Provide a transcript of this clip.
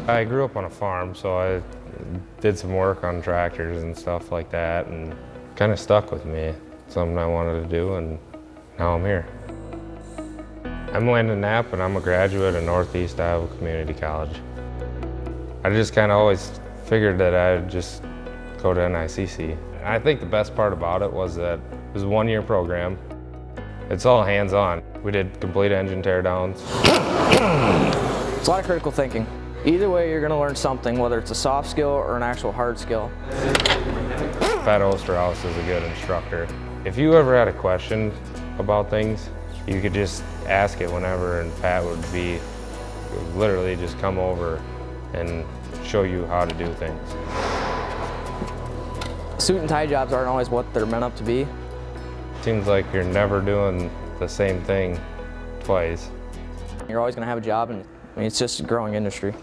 I grew up on a farm, so I did some work on tractors and stuff like that, and kind of stuck with me. Something I wanted to do, and now I'm here. I'm Landon Knapp, and I'm a graduate of Northeast Iowa Community College. I just kind of always figured that I'd just go to nicc. I think the best part about it was that it was a one-year program. It's all hands-on. We did complete engine teardowns. It's a lot of critical thinking. Either way, you're going to learn something, whether it's a soft skill or an actual hard skill. Pat Osterhaus is a good instructor. If you ever had a question about things, you could just ask it whenever, and Pat would literally just come over and show you how to do things. Suit and tie jobs aren't always what they're meant up to be. Seems like you're never doing the same thing twice. You're always going to have a job, and it's just a growing industry.